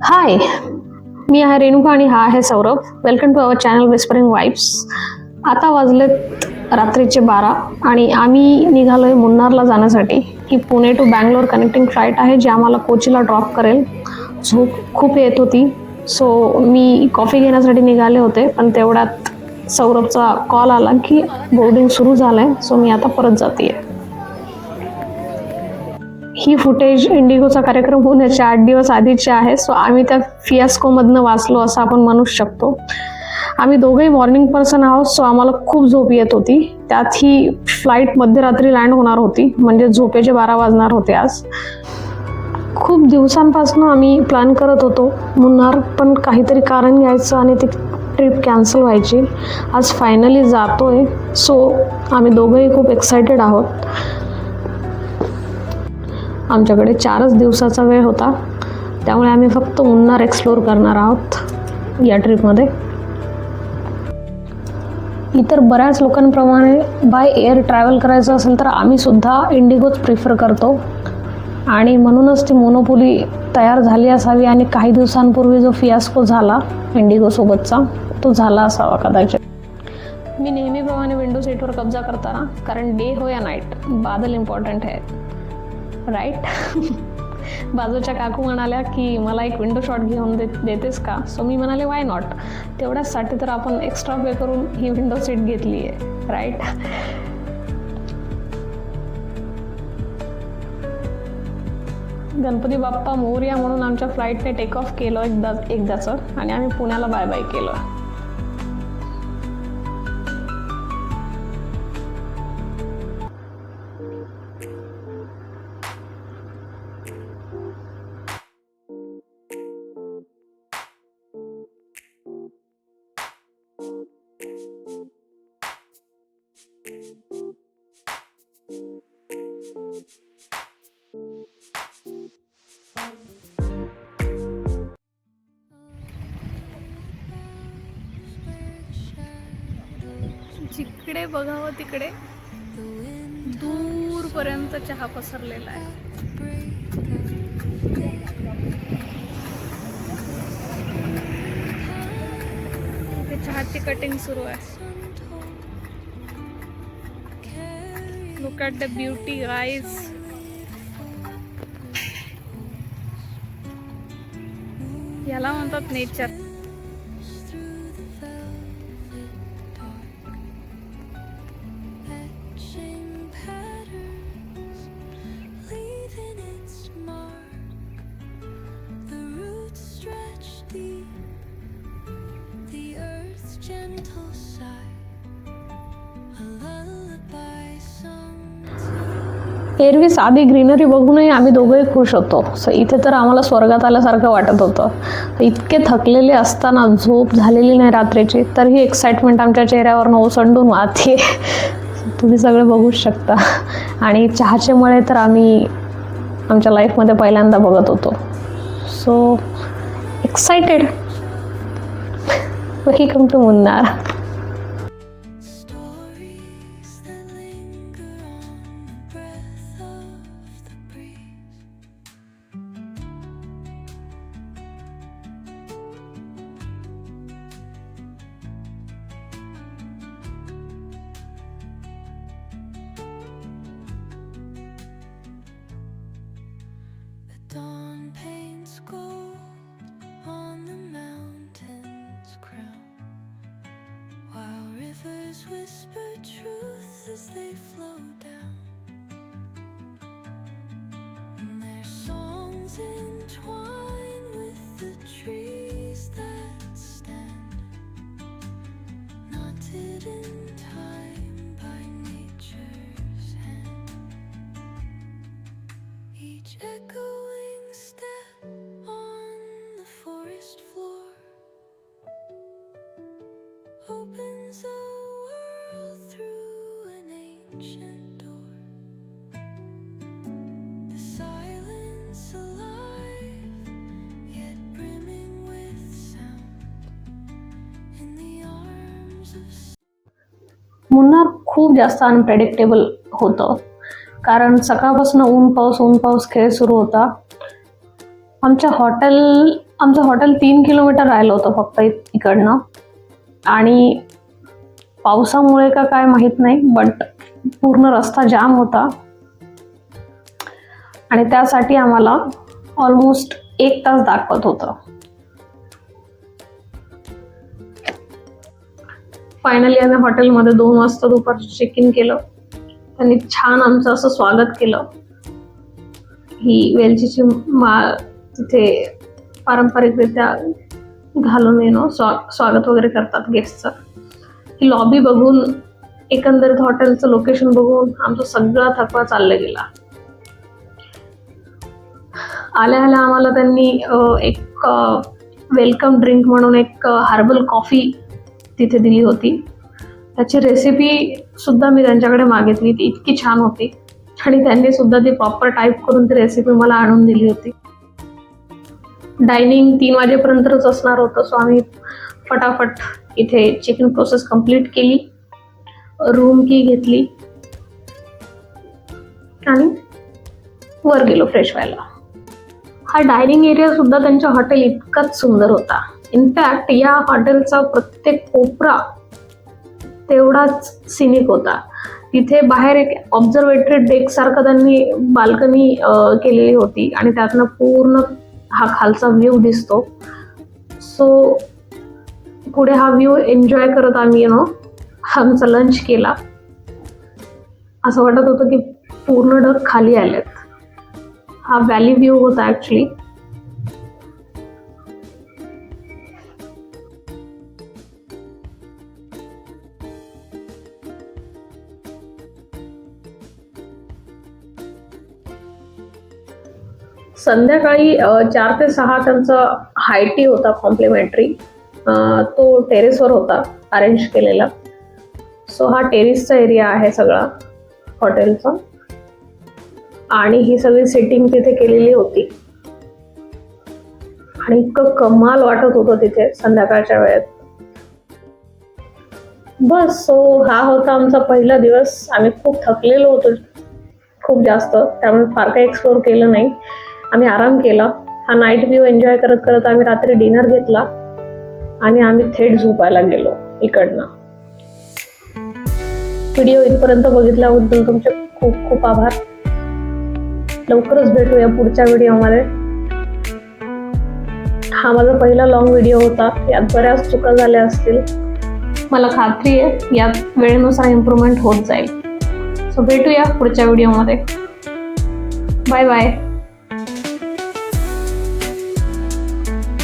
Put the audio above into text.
हाय, मी आहे रेणुका आणि हा आहे Saurabh. Welcome to our channel whispering vibes. आता वाजलेत रात्रीचे 12 आणि आम्ही निघालोय मुन्नारला जाण्यासाठी. ही Pune to Bangalore connecting flight आहे जी आम्हाला कोचीला ड्रॉप करेल. झोप खूप येत होती, सो मी कॉफी घेण्यासाठी निघाले होते, पण तेवढ्यात सौरभचा कॉल आला की बोर्डिंग सुरू झालंय, सो मी आता परत जाते. ही फुटेज इंडिगोचा कार्यक्रम होण्याच्या 8 दिवस आधीची आहे. सो आम्ही त्या फियास्कोमधनं वाचलो असं आपण म्हणू शकतो. आम्ही दोघेही मॉर्निंग पर्सन आहोत, सो आम्हाला खूप झोप येत होती. त्यात ही फ्लाईट मध्यरात्री लँड होणार होती, म्हणजे झोपेचे 12 वाजणार होते. आज खूप दिवसांपासून आम्ही प्लॅन करत होतो मुन्नार, पण काहीतरी कारण यायचं आणि ती ट्रिप कॅन्सल व्हायची. आज फायनली जातोय, सो आम्ही दोघंही खूप एक्सायटेड आहोत. आमच्याकडे 4च दिवसाचा वेळ होता, त्यामुळे आम्ही फक्त मुन्नार एक्सप्लोर करणार आहोत या ट्रिपमध्ये. इतर बऱ्याच लोकांप्रमाणे बाय एअर ट्रॅव्हल करायचं असेल तर आम्ही सुद्धा इंडिगोच प्रिफर करतो आणि म्हणूनच ती मोनोपोली तयार झाली असावी आणि काही दिवसांपूर्वी जो फियास्को झाला इंडिगोसोबतचा तो झाला असावा कदाचित. मी नेहमीप्रमाणे विंडो सीटवर कब्जा करताना, कारण डे हो या नाईट बादल इम्पॉर्टंट आहे, राईट. बाजूच्या काकू म्हणाल्या की मला एक विंडो शॉट घेऊन देतेस का. सो मी म्हणाले वाय नॉट, तेवढ्याचसाठी तर आपण एक्स्ट्रा पे करून ही विंडो सीट घेतली आहे, राईट. गणपती बाप्पा मोरया म्हणून आमच्या फ्लाईटने टेक ऑफ केलं एकदाचं आणि आम्ही पुण्याला बाय बाय केलं. जिकडे बघावं तिकडे दूरपर्यंत चहा पसरलेला आहे. इथे चहाची कटिंग सुरू आहे. Look at the beauty guys. याला म्हणतात नेचर. एरवी साधी ग्रीनरी बघूनही आम्ही दोघंही खुश होतो. सो इथे तर आम्हाला स्वर्गात आल्यासारखं वाटत होतं. इतके थकलेले असताना झोप झालेली नाही रात्रीची, तर ही एक्साइटमेंट आमच्या चेहऱ्यावरनं ओसंडून वाहते. तुम्ही सगळे बघूच शकता. आणि चहाचे मळे तर आम्ही आमच्या लाईफमध्ये पहिल्यांदा बघत होतो. So excited. Welcome to Munnar. Dawn paints gold on the mountain's crown, while rivers whisper truth as they flow down, and their songs entwine with the trees that stand, knotted in time by nature's hand. Each echo step on the forest floor opens a world through an ancient door. The silence alive, yet brimming with sound in the arms of. Munnar खूप जास्त unpredictable होतं, कारण सकाळपासून ऊन पाऊस खेळ सुरू होता. आमच्या हॉटेल आमचं हॉटेल 3 किलोमीटर राहिलं होतं फक्त इकडनं, आणि पावसामुळे का काय माहीत नाही, बट पूर्ण रस्ता जाम होता आणि त्यासाठी आम्हाला ऑलमोस्ट 1 तास दाखवत होतं. फायनली आम्ही हॉटेलमध्ये 2 वाजता दुपारचं चेक इन केलं. त्यांनी छान आमचं असं स्वागत केलं. ही वेलचीची माळ तिथे पारंपरिकरित्या घालून स्वागत वगैरे करतात गेस्टचं. ही लॉबी बघून, एकंदरीत हॉटेलचं लोकेशन बघून आमचा सगळा थकवा चालला गेला. आल्या आम्हाला त्यांनी एक वेलकम ड्रिंक म्हणून एक हर्बल कॉफी तिथे दिली होती. त्याची रेसिपी सुद्धा मी त्यांच्याकडे मागितली, ती इतकी छान होती आणि त्यांनी सुद्धा ती प्रॉपर टाईप करून ती रेसिपी मला आणून दिली होती. डायनिंग 3 वाजेपर्यंतच असणार होतं, सो आम्ही फटाफट इथे चेक इन प्रोसेस कंप्लीट केली, रूम की घेतली आणि वर गेलो फ्रेश व्हायला. हा डायनिंग एरिया सुद्धा त्यांच्या हॉटेल इतकाच सुंदर होता. इनफॅक्ट या हॉटेलचा प्रत्येक कोपरा तेवढाच सिनिक होता. तिथे बाहेर एक ऑब्झर्वेटरी डेक सारखं त्यांनी बाल्कनी केलेली होती आणि त्यातनं पूर्ण हा खालचा व्ह्यू दिसतो. सो पुढे हा व्ह्यू एन्जॉय करत आम्ही आमचा लंच केला. असं वाटत होतं की पूर्ण ढग खाली आलेत. हा व्हॅली व्ह्यू होता ॲक्च्युली. संध्याकाळी 4 ते 6 त्यांचा हाय टी होता कॉम्प्लिमेंटरी. तो टेरेसवर होता अरेंज केलेला. सो हा टेरेसचा एरिया आहे सगळा हॉटेलचा आणि ही सगळी सेटिंग तिथे केलेली होती आणि इतकं कमाल वाटत होतं तिथे संध्याकाळच्या वेळेत. बस, सो हा होता आमचा पहिला दिवस. आम्ही खूप थकलेलो होतो खूप जास्त, त्यामुळे फार काही एक्सप्लोर केलं नाही. आम्ही आराम केला. हा नाईट व्ह्यू एन्जॉय करत करत आम्ही रात्री डिनर घेतला आणि आम्ही थेट झोपायला गेलो इकडनं. व्हिडिओ इथपर्यंत बघितल्याबद्दल तुमचे खूप खूप आभार. लवकरच भेटूया पुढच्या व्हिडिओमध्ये. हा माझा पहिला लॉंग व्हिडिओ होता. यात बऱ्याच चुका झाल्या असतील. मला खात्री आहे यात वेळेनुसार इम्प्रूव्हमेंट होत जाईल. सो भेटूया पुढच्या व्हिडिओमध्ये. Bye bye.